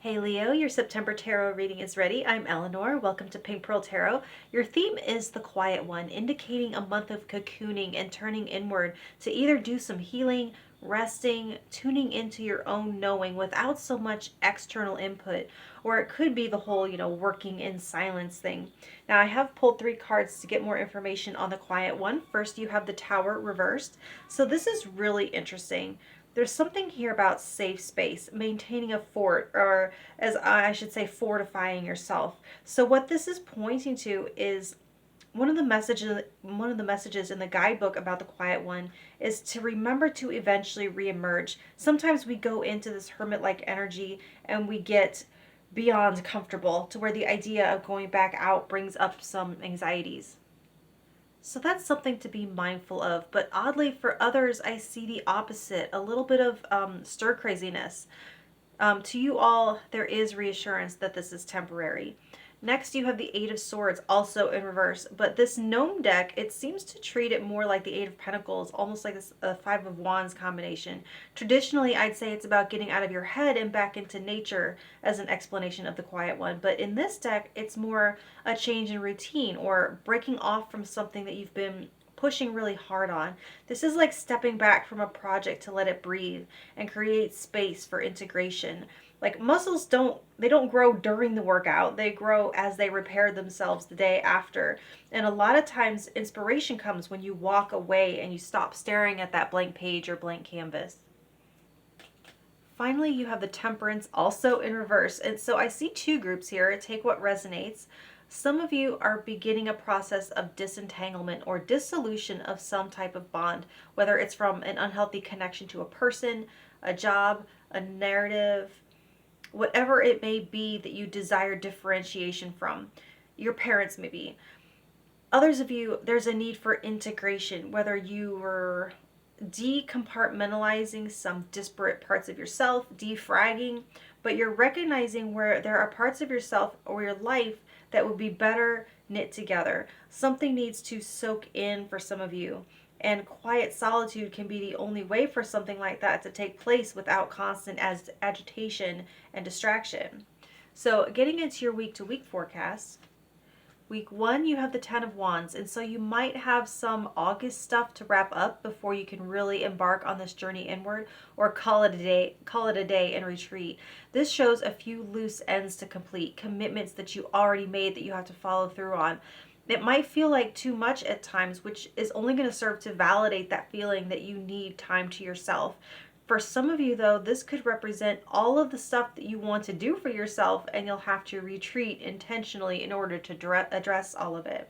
Hey Leo, your September tarot reading is ready. I'm Eleanor. Welcome to Pink Pearl Tarot. Your theme is the quiet one, indicating a month of cocooning and turning inward to either do some healing, resting, tuning into your own knowing without so much external input, or it could be the whole, working in silence thing. Now, I have pulled 3 cards to get more information on the quiet one. First, you have the Tower reversed. So this is really interesting. There's something here about safe space, maintaining a fort, or as I should say, fortifying yourself. So what this is pointing to is one of the messages in the guidebook about the quiet one is to remember to eventually reemerge. Sometimes we go into this hermit-like energy and we get beyond comfortable to where the idea of going back out brings up some anxieties. So that's something to be mindful of. But oddly, for others, I see the opposite, a little bit of stir craziness. To you all, there is reassurance that this is temporary. Next, you have the Eight of Swords, also in reverse. But this Gnome deck, it seems to treat it more like the Eight of Pentacles, almost like this Five of Wands combination. Traditionally, I'd say it's about getting out of your head and back into nature as an explanation of the quiet one. But in this deck, it's more a change in routine or breaking off from something that you've been pushing really hard on. This is like stepping back from a project to let it breathe and create space for integration. Like muscles don't grow during the workout. They grow as they repair themselves the day after. And a lot of times inspiration comes when you walk away and you stop staring at that blank page or blank canvas. Finally, you have the Temperance also in reverse. And so I see 2 groups here. Take what resonates. Some of you are beginning a process of disentanglement or dissolution of some type of bond, whether it's from an unhealthy connection to a person, a job, a narrative, whatever it may be that you desire differentiation from. Your parents, maybe. Others of you, there's a need for integration, whether you were decompartmentalizing some disparate parts of yourself, defragging, but you're recognizing where there are parts of yourself or your life that would be better knit together. Something needs to soak in for some of you. And quiet solitude can be the only way for something like that to take place without constant agitation and distraction. So getting into your week-to-week forecast, week 1, you have the 10 of Wands, and so you might have some August stuff to wrap up before you can really embark on this journey inward or call it a day and retreat. This shows a few loose ends to complete, commitments that you already made that you have to follow through on. It might feel like too much at times, which is only going to serve to validate that feeling that you need time to yourself. For some of you, though, this could represent all of the stuff that you want to do for yourself, and you'll have to retreat intentionally in order to address all of it.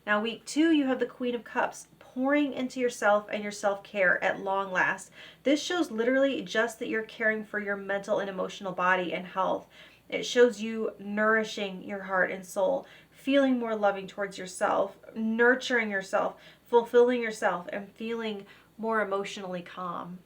Now, week 2, you have the Queen of Cups, pouring into yourself and your self-care at long last. This shows literally just that you're caring for your mental and emotional body and health. It shows you nourishing your heart and soul, feeling more loving towards yourself, nurturing yourself, fulfilling yourself, and feeling more emotionally calm.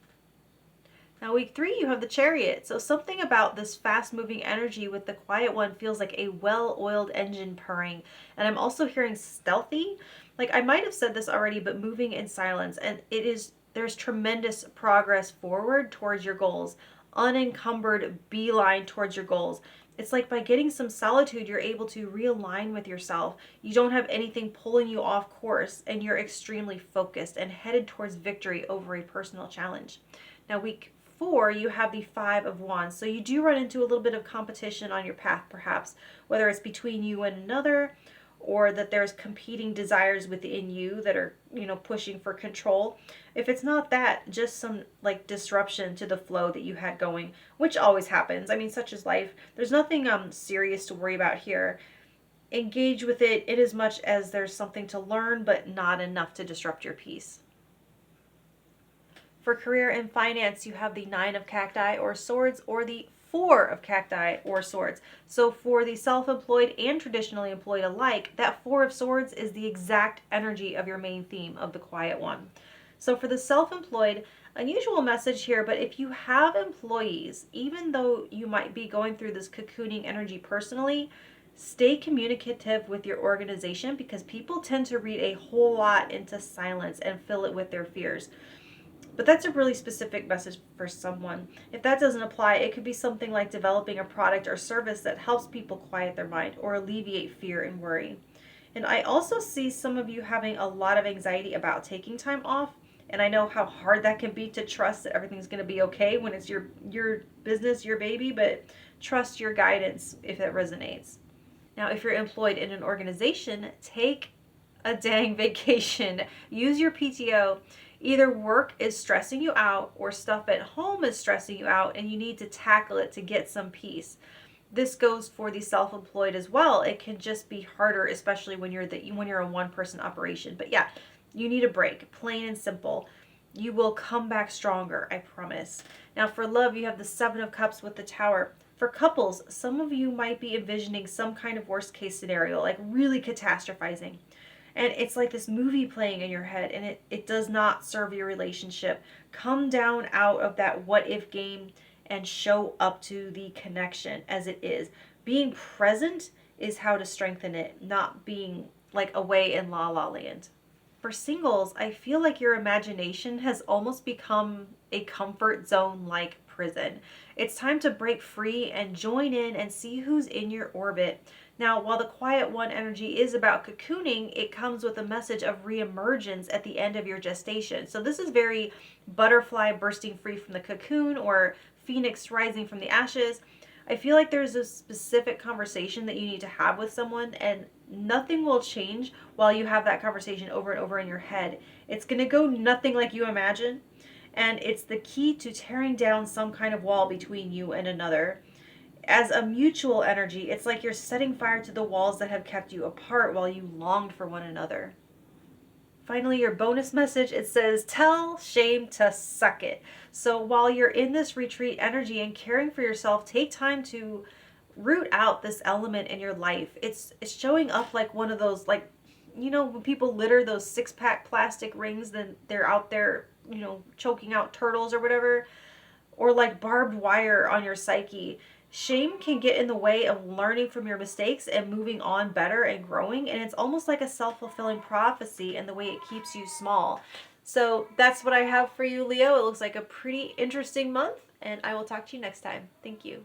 Now, week 3, you have the Chariot. So something about this fast-moving energy with the quiet one feels like a well-oiled engine purring. And I'm also hearing stealthy. Like I might have said this already, but moving in silence. And there's tremendous progress forward towards your goals. Unencumbered beeline towards your goals. It's like by getting some solitude, you're able to realign with yourself. You don't have anything pulling you off course, and you're extremely focused and headed towards victory over a personal challenge. Now, week 4, you have the 5 of Wands. So you do run into a little bit of competition on your path, perhaps, whether it's between you and another, or that there's competing desires within you that are, pushing for control. If it's not that, just some like disruption to the flow that you had going, which always happens. I mean, such is life. There's nothing serious to worry about here. Engage with it in as much as there's something to learn, but not enough to disrupt your peace. For career and finance, you have the 9 of Cacti or Swords, or the 4 of Cacti or Swords. So for the self-employed and traditionally employed alike, that 4 of Swords is the exact energy of your main theme of the quiet one. So for the self-employed, unusual message here, but if you have employees, even though you might be going through this cocooning energy personally, stay communicative with your organization, because people tend to read a whole lot into silence and fill it with their fears. But that's a really specific message for someone. If that doesn't apply, it could be something like developing a product or service that helps people quiet their mind or alleviate fear and worry. And I also see some of you having a lot of anxiety about taking time off. And I know how hard that can be to trust that everything's going to be okay when it's your business, your baby, but trust your guidance if it resonates. Now, if you're employed in an organization, take a dang vacation. Use your PTO. Either work is stressing you out or stuff at home is stressing you out and you need to tackle it to get some peace. This goes for the self-employed as well. It can just be harder, especially when you're a one-person operation. But yeah, you need a break, plain and simple. You will come back stronger, I promise. Now for love, you have the Seven of Cups with the Tower. For couples, some of you might be envisioning some kind of worst case scenario, like really catastrophizing. And it's like this movie playing in your head, and it does not serve your relationship. Come down out of that what if game and show up to the connection as it is. Being present is how to strengthen it, not being like away in la la land. For singles, I feel like your imagination has almost become a comfort zone like prison. It's time to break free and join in and see who's in your orbit. Now, while the quiet one energy is about cocooning, it comes with a message of reemergence at the end of your gestation. So this is very butterfly bursting free from the cocoon or phoenix rising from the ashes. I feel like there's a specific conversation that you need to have with someone, and nothing will change while you have that conversation over and over in your head. It's going to go nothing like you imagine, and it's the key to tearing down some kind of wall between you and another. As a mutual energy, it's like you're setting fire to the walls that have kept you apart while you longed for one another. Finally, your bonus message, it says, tell shame to suck it. So while you're in this retreat energy and caring for yourself, take time to root out this element in your life. It's showing up like one of those, like, when people litter those 6-pack plastic rings, then they're out there, choking out turtles or whatever, or like barbed wire on your psyche. Shame can get in the way of learning from your mistakes and moving on better and growing. And it's almost like a self-fulfilling prophecy in the way it keeps you small. So that's what I have for you, Leo. It looks like a pretty interesting month, and I will talk to you next time. Thank you.